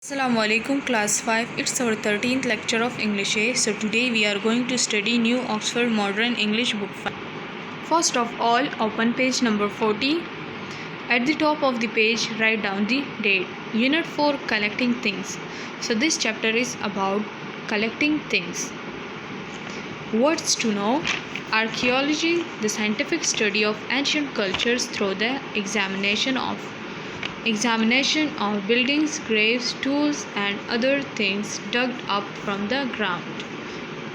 Assalamu alaikum class 5. It's our 13th lecture of English A. So today we are going to study New Oxford Modern English Book 5. First of all, open page number 40. At the top of the page, write down the date. Unit 4, collecting things. So this chapter is about collecting things. Words to know. Archaeology, the scientific study of ancient cultures through the examination of buildings, graves, tools, and other things dug up from the ground.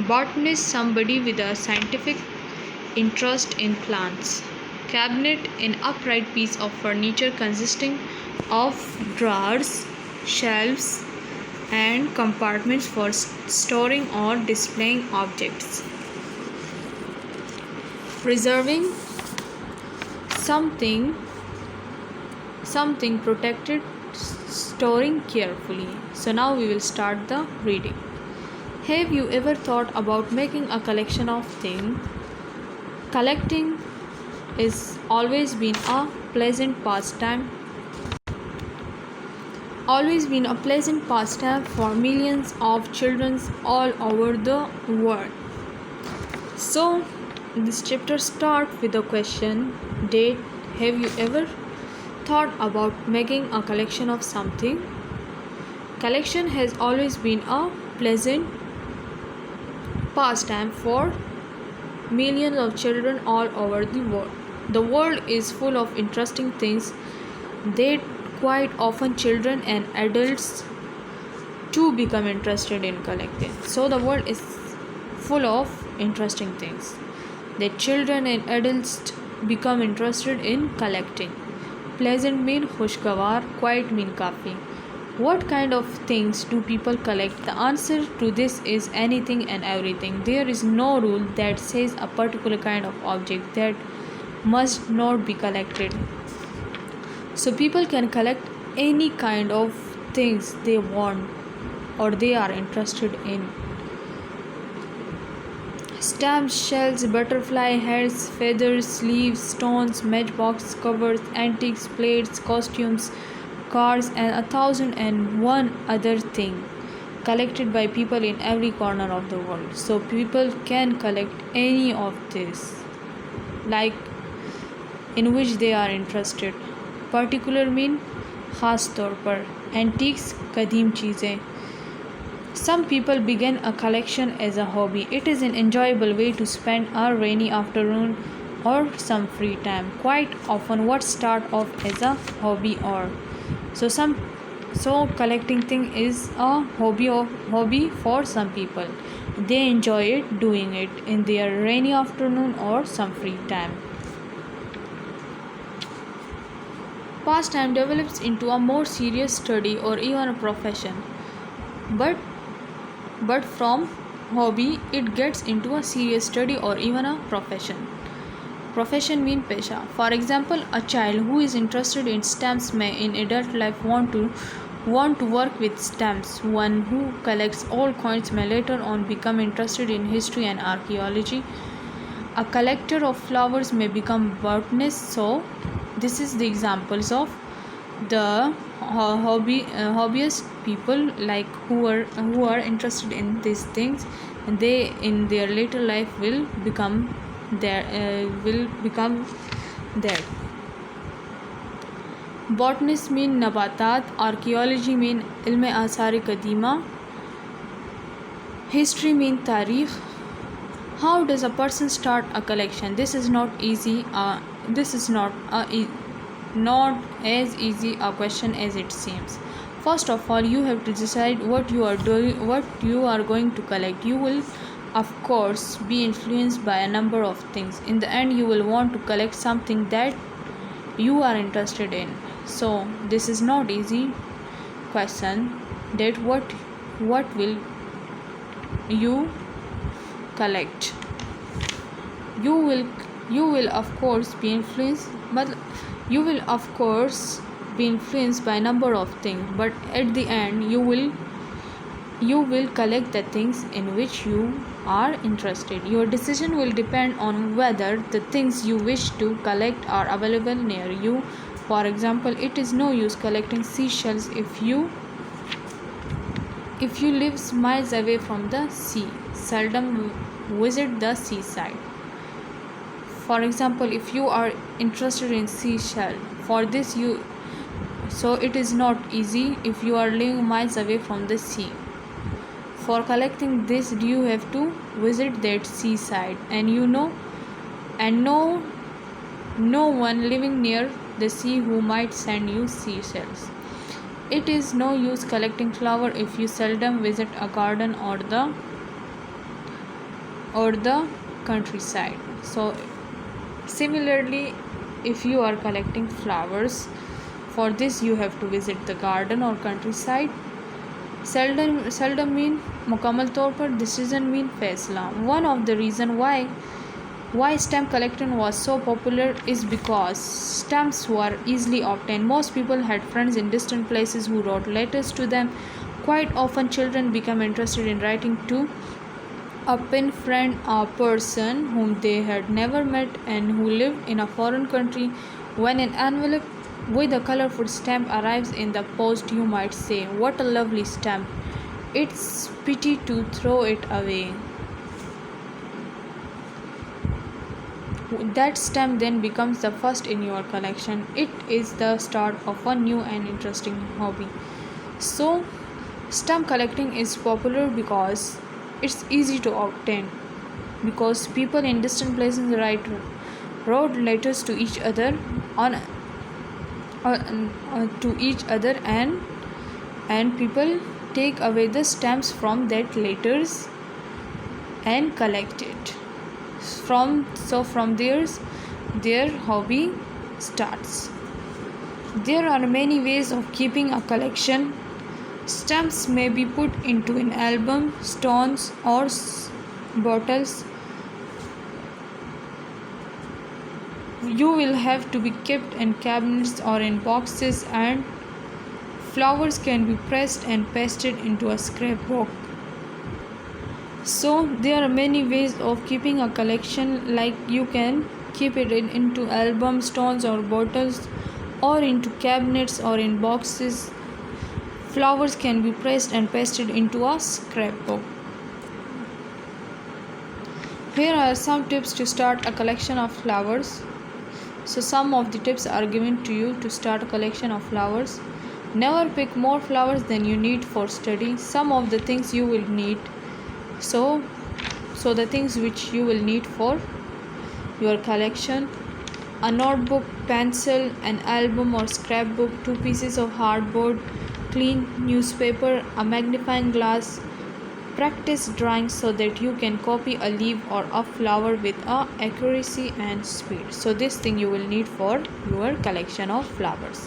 Botanist, somebody with a scientific interest in plants. Cabinet, an upright piece of furniture consisting of drawers, shelves, and compartments for storing or displaying objects. Preserving, something protected, storing carefully. So now we will start the reading. Have you ever thought about making a collection of things? Collecting is always been a pleasant pastime for millions of children all over the world. So this chapter starts with the question, date. Have you ever thought about making a collection of something? Collection has always been a pleasant pastime for millions of children all over the world. The world is full of interesting things that quite often children and adults too become interested in collecting. So the world is full of interesting things that children and adults become interested in collecting. Pleasant mean खुशगवार, quiet mean काफ़ी. What kind of things do people collect? The answer to this is anything and everything. There is no rule that says a particular kind of object that must not be collected. So people can collect any kind of things they want or they are interested in. Stamps, shells, butterfly heads, feathers, leaves, stones, matchbox covers, antiques, plates, costumes, cars, and 1,001 other thing collected by people in every corner of the world. So people can collect any of this, like in which they are interested. Particular mean खास तौर पर. Antiques, कदीम चीज़ें. Some people begin a collection as a hobby. It is an enjoyable way to spend a rainy afternoon or some free time. Quite often what start off as a hobby so collecting thing is a hobby for some people. They enjoy it doing it in their rainy afternoon or some free time. Pastime develops into a more serious study or even a profession. But from hobby it gets into a serious study or even a profession. Profession mean pesha. For example, a child who is interested in stamps may in adult life want to work with stamps. One who collects old coins may later on become interested in history and archaeology. A collector of flowers may become botanist. So this is the examples of the hobbyist people, like who are interested in these things, and they in their later life will become there. Botanist mean nabatat, archaeology mean ilm आसार कदीमा, history mean तारीख. How does a person start a collection? This is not easy. Not as easy a question as it seems. First of all, you have to decide what you are going to collect. You will of course be influenced by a number of things. In the end, you will want to collect something that you are interested in. So this is not easy question, that what will you collect. You will of course be influenced, but you will of course be influenced by a number of things, but at the end you will collect the things in which you are interested. Your decision will depend on whether the things you wish to collect are available near you. For example, it is no use collecting seashells if you if you live miles away from the sea, seldom visit the seaside. For example, if you are interested in seashell, for this you so it is not easy if you are living miles away from the sea. For collecting this, you have to visit that seaside, and no one living near the sea who might send you seashells. It is no use collecting flower if you seldom visit a garden or the countryside. So similarly, if you are collecting flowers, for this you have to visit the garden or countryside. seldom mean मुकम्मल तौर पर, this doesn't mean फैसला. One of the reason why stamp collecting was so popular is because stamps were easily obtained. Most people had friends in distant places who wrote letters to them. Quite often children become interested in writing to a pen friend, a person whom they had never met and who lived in a foreign country. When an envelope with a colorful stamp arrives in the post, you might say, "What a lovely stamp. It's pity to throw it away." That stamp then becomes the first in your collection. It is the start of a new and interesting hobby. So, stamp collecting is popular because it's easy to obtain, because people in distant places wrote letters to each other and people take away the stamps from that letters and collect it. From their hobby starts. There are many ways of keeping a collection. Stamps may be put into an album, stones or bottles. You will have to be kept in cabinets or in boxes, and flowers can be pressed and pasted into a scrapbook. So there are many ways of keeping a collection, like you can keep it into albums, stones or bottles, or into cabinets or in boxes. Flowers can be pressed and pasted into a scrapbook. Here are some tips to start a collection of flowers. So some of the tips are given to you to start a collection of flowers. Never pick more flowers than you need for study. Some of the things you will need. So the things which you will need for your collection: a notebook, pencil, an album or scrapbook, 2 pieces of hardboard, clean newspaper, a magnifying glass. Practice drawing so that you can copy a leaf or a flower with accuracy and speed. So this thing you will need for your collection of flowers.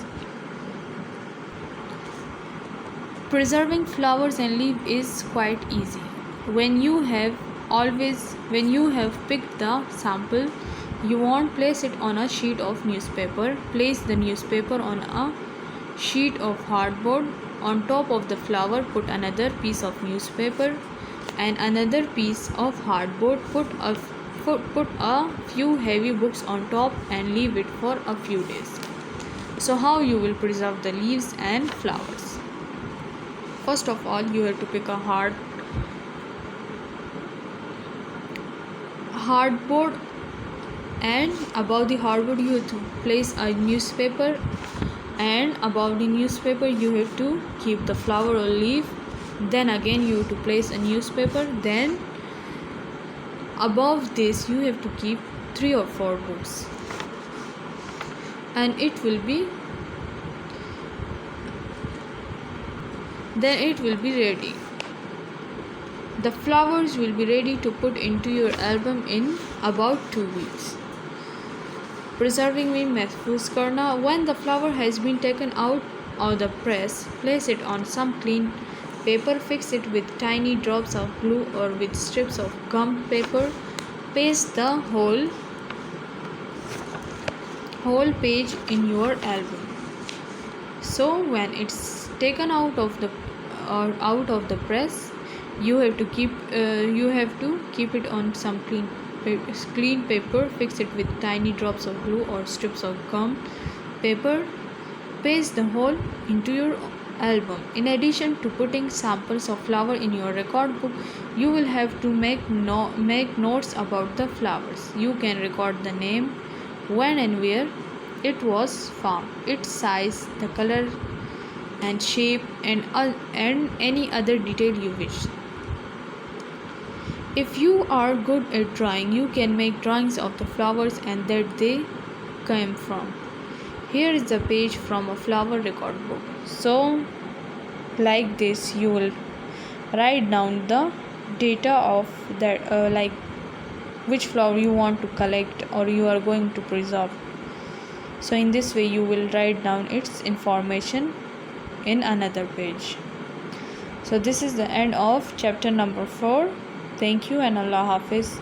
Preserving flowers and leaves is quite easy. When you have picked the sample you want, place it on a sheet of newspaper. Place the newspaper on a sheet of hardboard. On top of the flower, put another piece of newspaper and another piece of hardboard. Put a few heavy books on top and leave it for a few days. So how you will preserve the leaves and flowers? First of all, you have to pick a hardboard, and above the hardboard you have to place a newspaper, and above the newspaper you have to keep the flower or leaf. Then again you have to place a newspaper. Then above this you have to keep 3 or 4 books, and it will be ready. The flowers will be ready to put into your album in about 2 weeks. Preserving में महफूज करना. When the flower has been taken out of the press, place it on some clean paper. Fix it with tiny drops of glue or with strips of gum paper. Paste the whole page in your album. So when it's taken out of the press, you have to keep it on some clean paper. Fix it with tiny drops of glue or strips of gum paper. Paste the hole into your album. In addition to putting samples of flower in your record book, you will have to make notes about the flowers. You can record the name, when and where it was found, its size, the color and shape, and any other detail you wish. If you are good at drawing, you can make drawings of the flowers and that they came from. Here is a page from a flower record book. So, like this, you will write down the data of that, like which flower you want to collect or you are going to preserve. So, in this way, you will write down its information in another page. So, this is the end of chapter number 4. Thank you and Allah Hafiz.